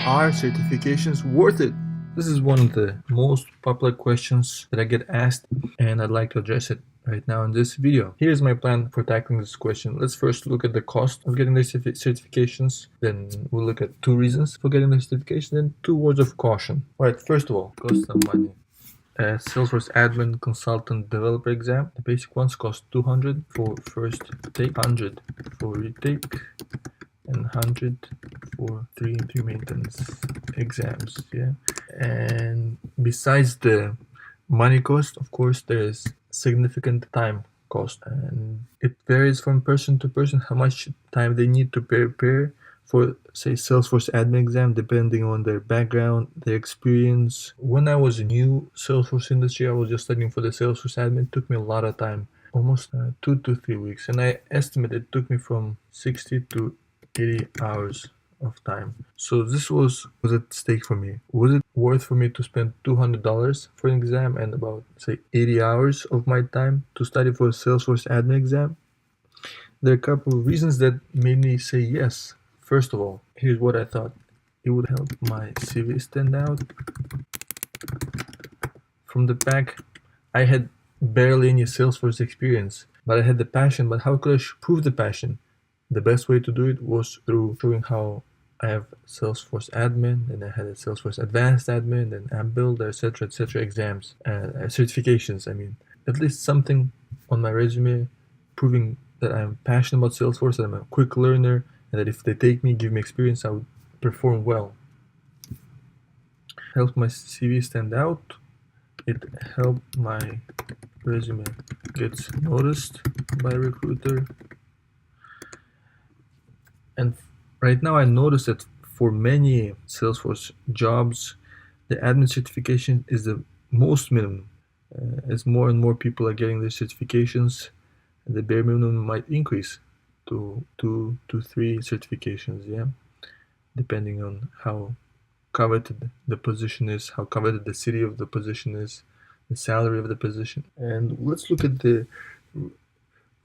Are certifications worth it? This is one of the most popular questions that I get asked, and I'd like to address it right now in this video. Here's my plan for tackling this question. Let's first look at the cost of getting the certifications. Then we'll look at 2 reasons for getting the certification, then 2 words of caution. Alright, first of all, cost of money. Salesforce admin consultant developer exam. The basic ones cost $200 for first take, $100 for retake, and $100 for three maintenance exams. Yeah, and besides the money cost, of course, there is significant time cost, and it varies from person to person how much time they need to prepare for, say, Salesforce admin exam, depending on their background, their experience. When I was new Salesforce industry, I was just studying for the Salesforce admin. It took me a lot of time, almost 2 to 3 weeks, and I estimate it took me from 60 to 80 hours of time. So this was at stake for me. Was it worth for me to spend $200 for an exam and about, say, 80 hours of my time to study for a Salesforce admin exam? There are a couple of reasons that made me say yes. First of all, here's what I thought. It would help my CV stand out. From the back, I had barely any Salesforce experience, but I had the passion. But how could I prove the passion? The best way to do it was through showing how I have Salesforce admin, and I had a Salesforce advanced admin, and app builder, etc., exams, certifications. I mean, at least something on my resume proving that I'm passionate about Salesforce, that I'm a quick learner, and that if they take me, give me experience, I would perform well. Helped my CV stand out. It helped my resume gets noticed by a recruiter. And right now I notice that for many Salesforce jobs, the admin certification is the most minimum. As more and more people are getting their certifications, the bare minimum might increase to 2 to 3 certifications, yeah, depending on how coveted the position is, how coveted the city of the position is, the salary of the position. And let's look at the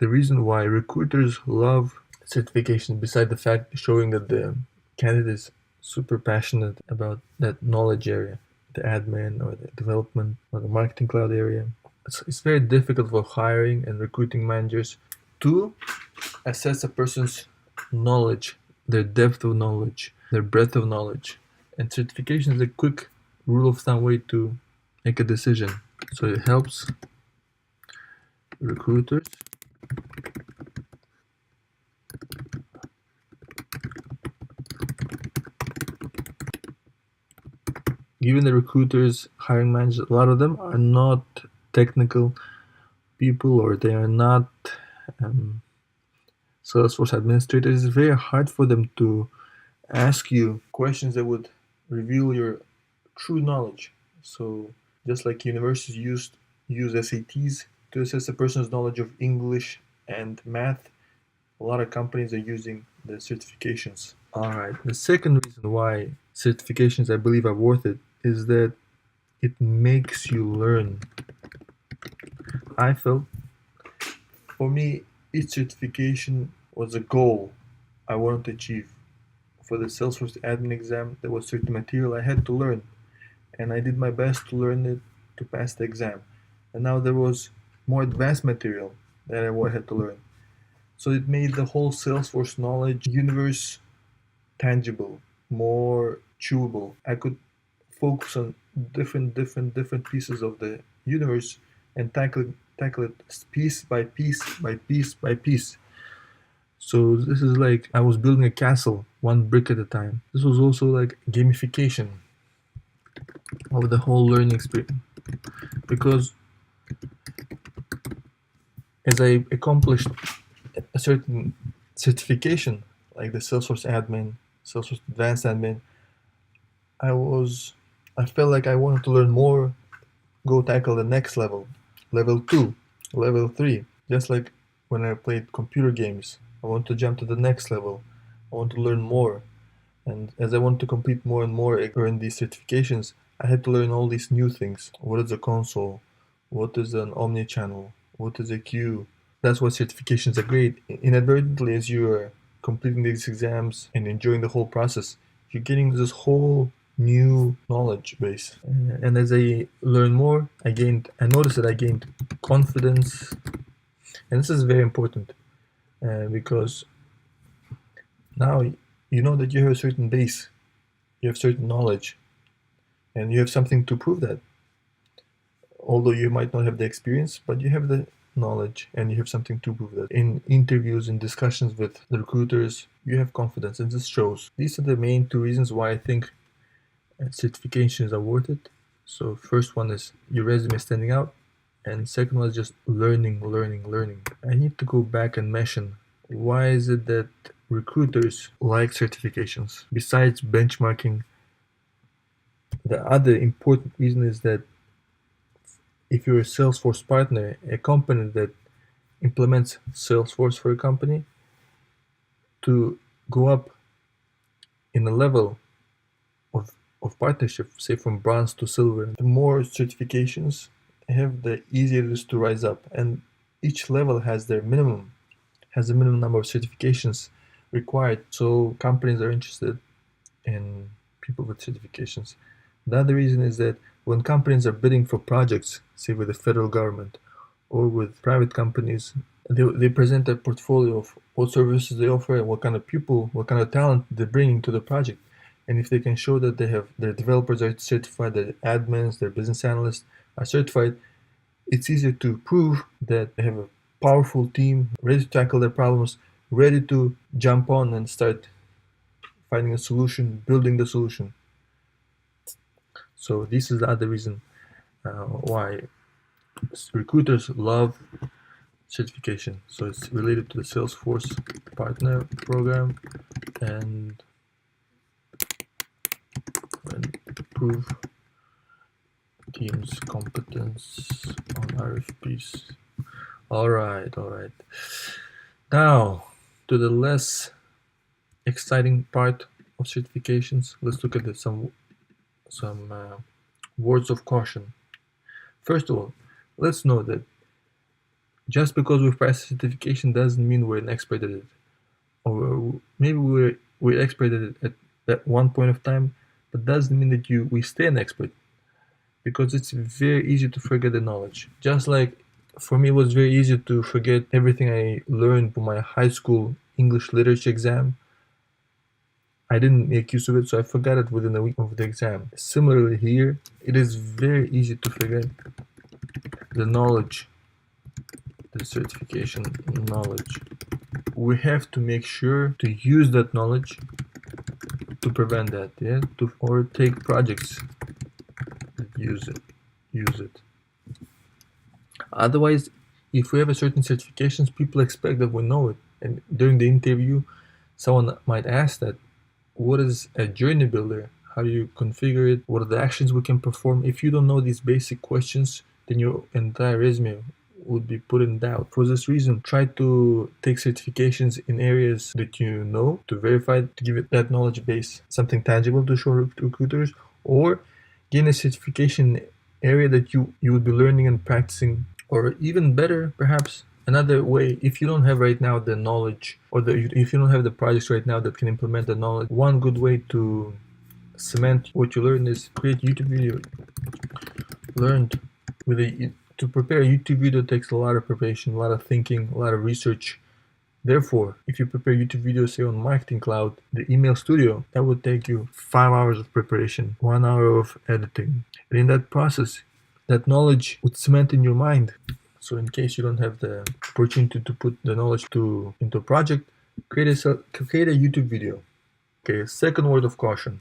reason why recruiters love certification, beside the fact showing that the candidate is super passionate about that knowledge area, the admin or the development or the marketing cloud area. It's very difficult for hiring and recruiting managers to assess a person's knowledge, their depth of knowledge, their breadth of knowledge. And certification is a quick rule of thumb way to make a decision. So it helps recruiters given the recruiters, hiring managers, a lot of them are not technical people, or they are not Salesforce administrators. It's very hard for them to ask you questions that would reveal your true knowledge. So just like universities use SATs to assess a person's knowledge of English and math, a lot of companies are using the certifications. Alright, the second reason why certifications, I believe, are worth it is that it makes you learn. I felt, for me, each certification was a goal I wanted to achieve. For the Salesforce admin exam, there was certain material I had to learn, and I did my best to learn it to pass the exam. And now there was more advanced material that I had to learn. So it made the whole Salesforce knowledge universe tangible, more chewable. I could focus on different pieces of the universe and tackle it piece by piece. So this is like I was building a castle, one brick at a time. This was also like gamification of the whole learning experience, because as I accomplished a certain certification, like the Salesforce admin, Salesforce advanced admin, I felt like I wanted to learn more, go tackle the next level, level 2, level 3. Just like when I played computer games, I want to jump to the next level. I want to learn more. And as I want to compete more and more, earn these certifications, I had to learn all these new things. What is a console? What is an omni-channel? What is a queue? That's why certifications are great. Inadvertently, as you are completing these exams and enjoying the whole process, you're getting this whole new knowledge base. And as I learn more, I noticed that I gained confidence, and this is very important because now you know that you have a certain base, you have certain knowledge, and you have something to prove that. Although you might not have the experience, but you have the knowledge and you have something to prove that. In interviews and discussions with the recruiters, you have confidence, and this shows. These are the main two reasons why I think certifications are worth it. So first one is your resume standing out, and second one is just learning. I need to go back and mention why is it that recruiters like certifications besides benchmarking. The other important reason is that if you're a Salesforce partner, a company that implements Salesforce for a company, to go up in the level of partnership, say from bronze to silver, the more certifications have, the easier it is to rise up. And each level has a minimum number of certifications required. So companies are interested in people with certifications. The other reason is that when companies are bidding for projects, say with the federal government or with private companies, they present a portfolio of what services they offer and what kind of people, what kind of talent they're bringing to the project. And if they can show that they have their developers are certified, their admins, their business analysts are certified, it's easier to prove that they have a powerful team ready to tackle their problems, ready to jump on and start finding a solution, building the solution. So this is the other reason why recruiters love certification. So it's related to the Salesforce Partner Program and improve team's competence on RFPs. All right. Now to the less exciting part of certifications. Let's look at some words of caution. First of all, let's know that just because we've passed certification doesn't mean we're an expert at it. Or maybe we're expert at it at one point of time, but doesn't mean that we stay an expert. Because it's very easy to forget the knowledge. Just like for me, it was very easy to forget everything I learned for my high school English literature exam. I didn't make use of it, so I forgot it within a week of the exam. Similarly here, it is very easy to forget the knowledge, the certification knowledge. We have to make sure to use that knowledge to prevent that, or take projects that use it. Otherwise, if we have a certain certifications, people expect that we know it. And during the interview, someone might ask that, what is a journey builder? How do you configure it? What are the actions we can perform? If you don't know these basic questions, then your entire resume would be put in doubt. For this reason, try to take certifications in areas that you know, to verify, to give it that knowledge base, something tangible to show recruiters, or gain a certification area that you would be learning and practicing. Or even better, perhaps, another way, if you don't have right now the knowledge, or if you don't have the projects right now that can implement the knowledge, one good way to cement what you learn is create YouTube video. To prepare a YouTube video takes a lot of preparation, a lot of thinking, a lot of research. Therefore, if you prepare YouTube videos, say on Marketing Cloud, the email studio, that would take you 5 hours of preparation, 1 hour of editing. And in that process, that knowledge would cement in your mind. So in case you don't have the opportunity to put the knowledge into a project, create a YouTube video. Okay, second word of caution.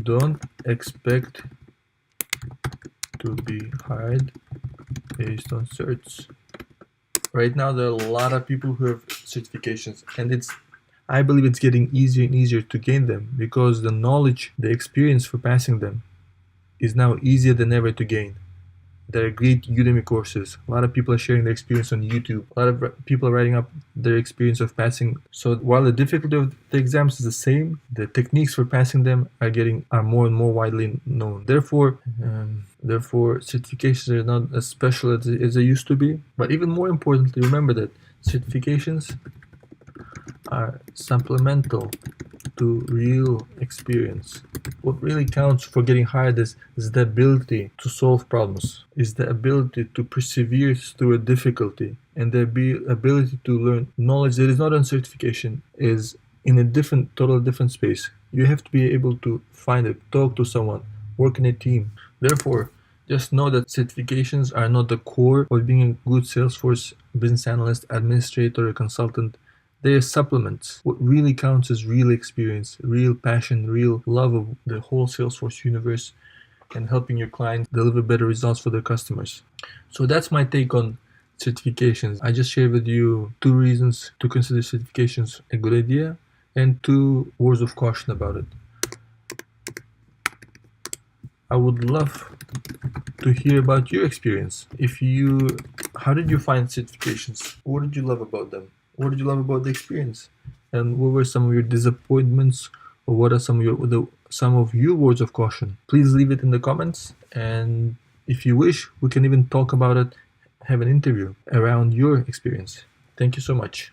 Don't expect to be hired based on certs. Right now, there are a lot of people who have certifications, and I believe it's getting easier and easier to gain them because the knowledge, the experience for passing them is now easier than ever to gain. There are great Udemy courses. A lot of people are sharing their experience on YouTube. A lot of people are writing up their experience of passing. So while the difficulty of the exams is the same, the techniques for passing them are more and more widely known. Therefore, certifications are not as special as they used to be. But even more importantly, remember that certifications are supplemental to real experience. What really counts for getting hired is the ability to solve problems, is the ability to persevere through a difficulty, and the ability to learn knowledge that is not on certification, is in a totally different space. You have to be able to find it, talk to someone, work in a team. Therefore, just know that certifications are not the core of being a good Salesforce business analyst, administrator, or consultant. They are supplements. What really counts is real experience, real passion, real love of the whole Salesforce universe, and helping your clients deliver better results for their customers. So that's my take on certifications. I just shared with you 2 reasons to consider certifications a good idea and 2 words of caution about it. I would love to hear about your experience. How did you find certifications? What did you love about them? What did you love about the experience? And what were some of your disappointments, or what are some of your words of caution? Please leave it in the comments, and if you wish, we can even talk about it, have an interview around your experience. Thank you so much.